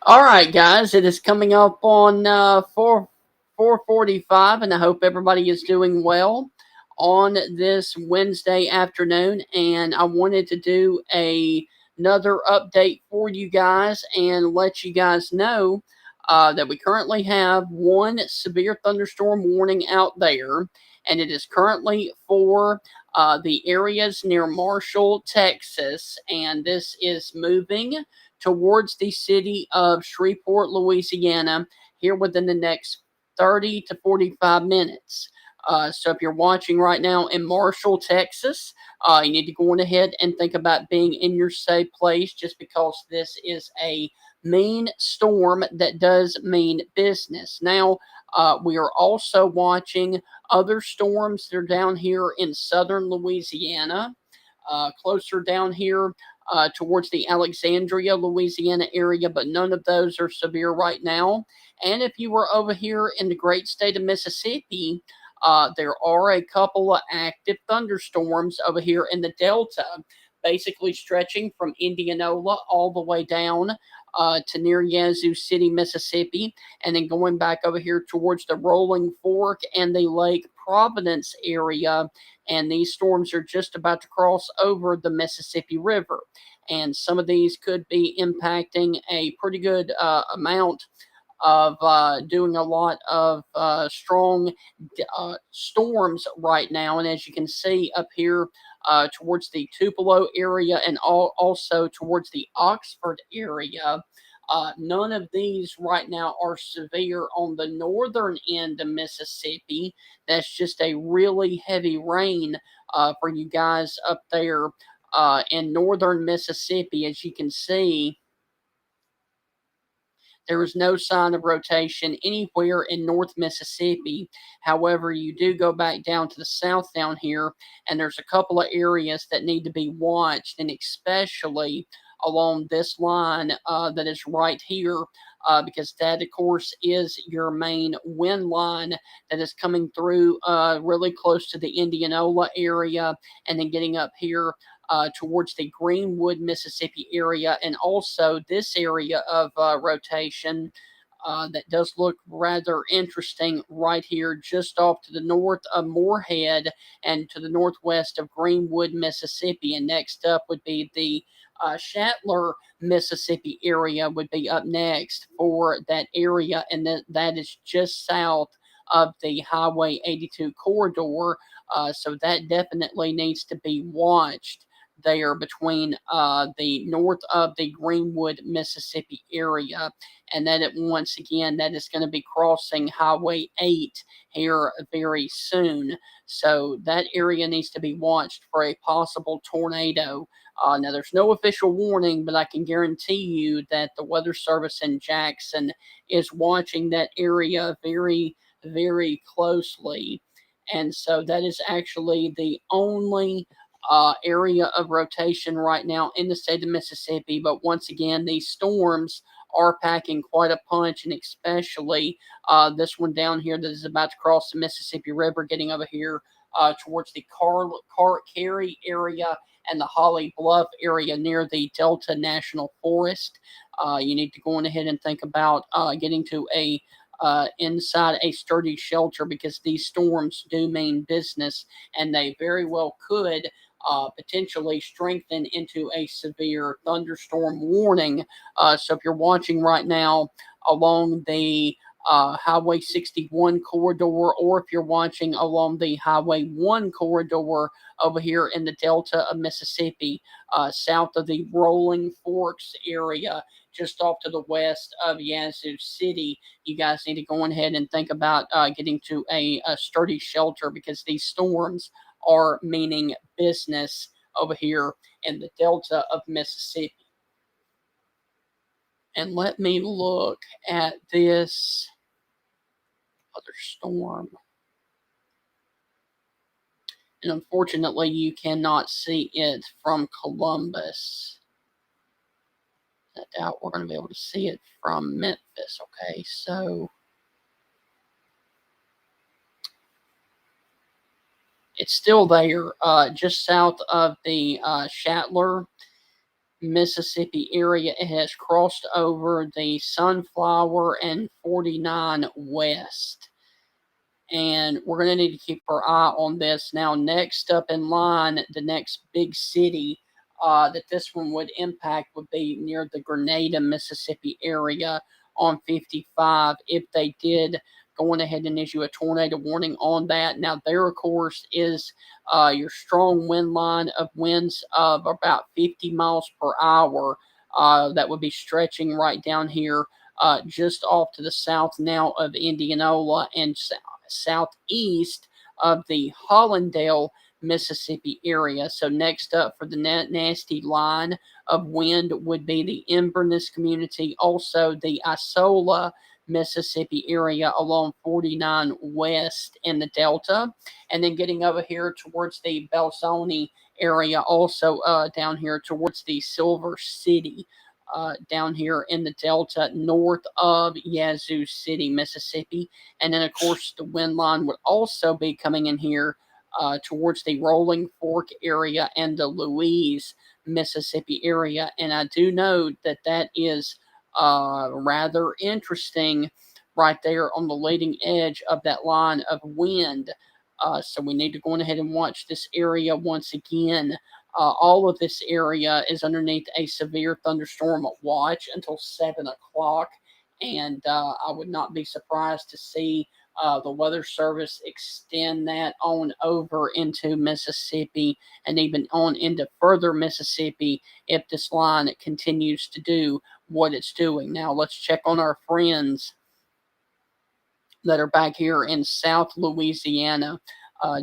All right, guys, it is coming up on 4:45, and I hope everybody is doing well on this Wednesday afternoon. And I wanted to do another update for you guys and let you guys know that we currently have one severe thunderstorm warning out there, and it is currently for the areas near Marshall, Texas, and this is moving towards the city of Shreveport, Louisiana, here within the next 30 to 45 minutes. So if you're watching right now in Marshall, Texas, you need to go on ahead and think about being in your safe place just because this is a mean storm that does mean business. Now, we are also watching other storms that are down here in southern Louisiana, closer down here towards the Alexandria, Louisiana area, but none of those are severe right now. And if you were over here in the great state of Mississippi, there are a couple of active thunderstorms over here in the Delta, basically stretching from Indianola all the way down to near Yazoo City, Mississippi, and then going back over here towards the Rolling Fork and the Lake Providence area. And these storms are just about to cross over the Mississippi River. And some of these could be impacting a pretty good amount of doing a lot of strong storms right now. And as you can see up here towards the Tupelo area and also towards the Oxford area, none of these right now are severe on the northern end of Mississippi. That's just a really heavy rain for you guys up there in northern Mississippi. As you can see, there is no sign of rotation anywhere in North Mississippi. However, you do go back down to the south down here, and there's a couple of areas that need to be watched, and especially along this line that is right here. Because that, of course, is your main wind line that is coming through really close to the Indianola area and then getting up here towards the Greenwood, Mississippi area, and also this area of rotation that does look rather interesting right here, just off to the north of Moorhead and to the northwest of Greenwood, Mississippi. And next up would be the Shatler, Mississippi area would be up next for that area, and that is just south of the Highway 82 corridor. So that definitely needs to be watched there between the north of the Greenwood, Mississippi area. And then once again, that is going to be crossing Highway 8 here very soon. So that area needs to be watched for a possible tornado. Now, there's no official warning, but I can guarantee you that the Weather Service in Jackson is watching that area very, very closely. And so that is actually the only area of rotation right now in the state of Mississippi. But once again, these storms are packing quite a punch, and especially this one down here that is about to cross the Mississippi River, getting over here towards the Cary area and the Holly Bluff area near the Delta National Forest. You need to go on ahead and think about getting to a inside a sturdy shelter because these storms do mean business, and they very well could potentially strengthen into a severe thunderstorm warning. So if you're watching right now along the Highway 61 corridor, or if you're watching along the Highway 1 corridor over here in the Delta of Mississippi, south of the Rolling Forks area, just off to the west of Yazoo City, you guys need to go ahead and think about getting to a sturdy shelter because these storms are meaning business over here in the Delta of Mississippi. And let me look at this other storm. And unfortunately, you cannot see it from Columbus. I doubt we're going to be able to see it from Memphis. Okay, so it's still there, just south of the Shatler, Mississippi area. It has crossed over the Sunflower and 49 West. And we're going to need to keep our eye on this. Now, next up in line, the next big city that this one would impact would be near the Grenada, Mississippi area on 55 if they did go on ahead and issue a tornado warning on that. Now, there, of course, is your strong wind line of winds of about 50 miles per hour. That would be stretching right down here just off to the south now of Indianola and southeast of the Hollandale, Mississippi area. So next up for the nasty line of wind would be the Inverness community, also the Isola, Mississippi area along 49 West in the Delta, and then getting over here towards the Belzoni area, also down here towards the Silver City down here in the Delta, north of Yazoo City, Mississippi. And then, of course, the wind line would also be coming in here towards the Rolling Fork area and the Louise, Mississippi area. And I do know that that is rather interesting right there on the leading edge of that line of wind. So we need to go ahead and watch this area once again. All of this area is underneath a severe thunderstorm watch until 7 o'clock. And I would not be surprised to see the Weather Service extend that on over into Mississippi and even on into further Mississippi if this line continues to do what it's doing. Now, let's check on our friends that are back here in South Louisiana,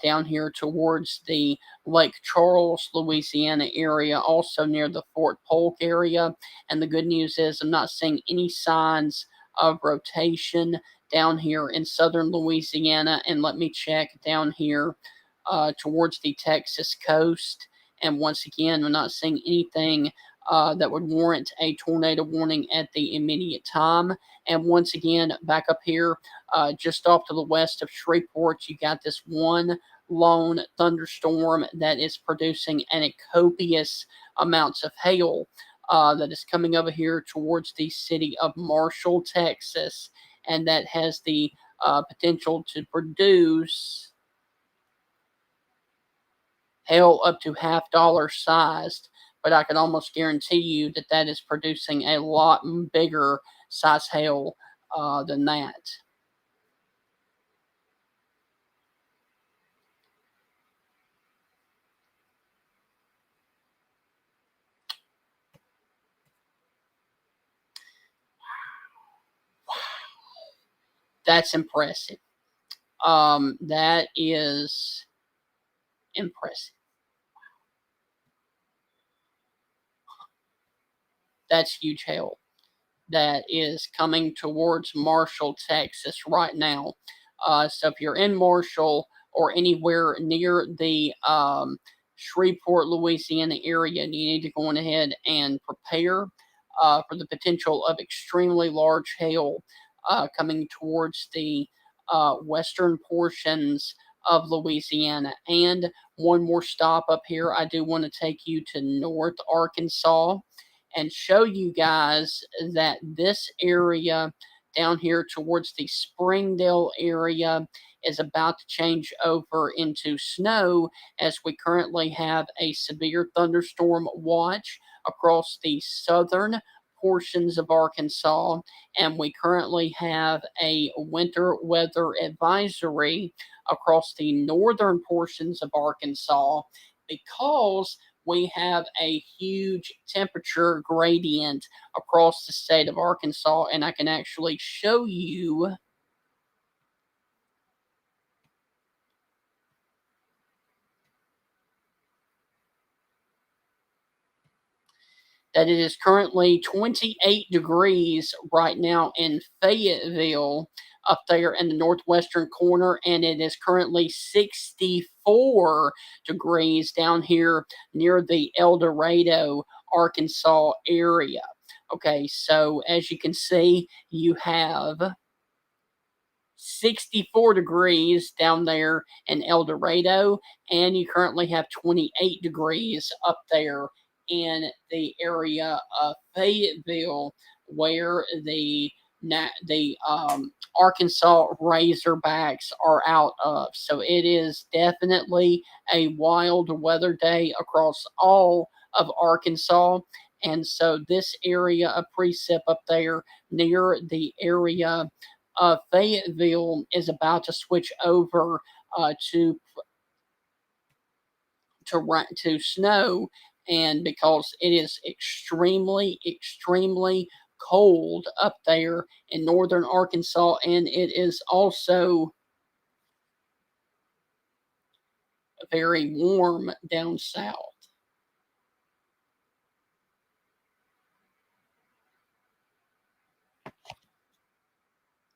down here towards the Lake Charles, Louisiana area, also near the Fort Polk area. And the good news is I'm not seeing any signs of rotation down here in southern Louisiana. And let me check down here towards the Texas coast. And once again, we're not seeing anything that would warrant a tornado warning at the immediate time. And once again, back up here, just off to the west of Shreveport, you got this one lone thunderstorm that is producing an copious amounts of hail that is coming over here towards the city of Marshall, Texas, and that has the potential to produce hail up to $half sized. But I can almost guarantee you that that is producing a lot bigger size hail than that. That's impressive. That is impressive. That's huge hail that is coming towards Marshall, Texas right now. So if you're in Marshall or anywhere near the Shreveport, Louisiana area, you need to go on ahead and prepare for the potential of extremely large hail coming towards the western portions of Louisiana. And one more stop up here, I do want to take you to North Arkansas and show you guys that this area down here towards the Springdale area is about to change over into snow as we currently have a severe thunderstorm watch across the southern portions of Arkansas, and we currently have a winter weather advisory across the northern portions of Arkansas because we have a huge temperature gradient across the state of Arkansas, and I can actually show you that it is currently 28 degrees right now in Fayetteville, up there in the northwestern corner, and it is currently 64 degrees down here near the El Dorado, Arkansas area. Okay, so as you can see, you have 64 degrees down there in El Dorado, and you currently have 28 degrees up there in the area of Fayetteville, where the Arkansas Razorbacks are out of. So it is definitely a wild weather day across all of Arkansas. And so this area of precip up there near the area of Fayetteville is about to switch over to snow, and because it is extremely cold up there in northern Arkansas, and it is also very warm down south.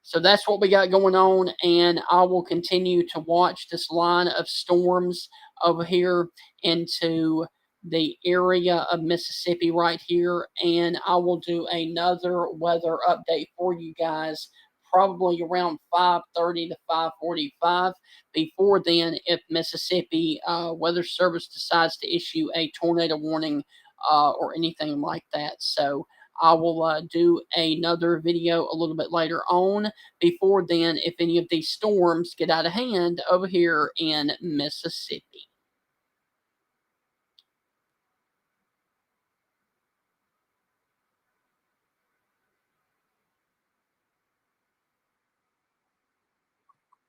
So that's what we got going on, and I will continue to watch this line of storms over here into the area of Mississippi right here, and I will do another weather update for you guys probably around 5:30 to 5:45. Before then, if Mississippi Weather Service decides to issue a tornado warning or anything like that. So I will do another video a little bit later on. Before then, if any of these storms get out of hand over here in Mississippi.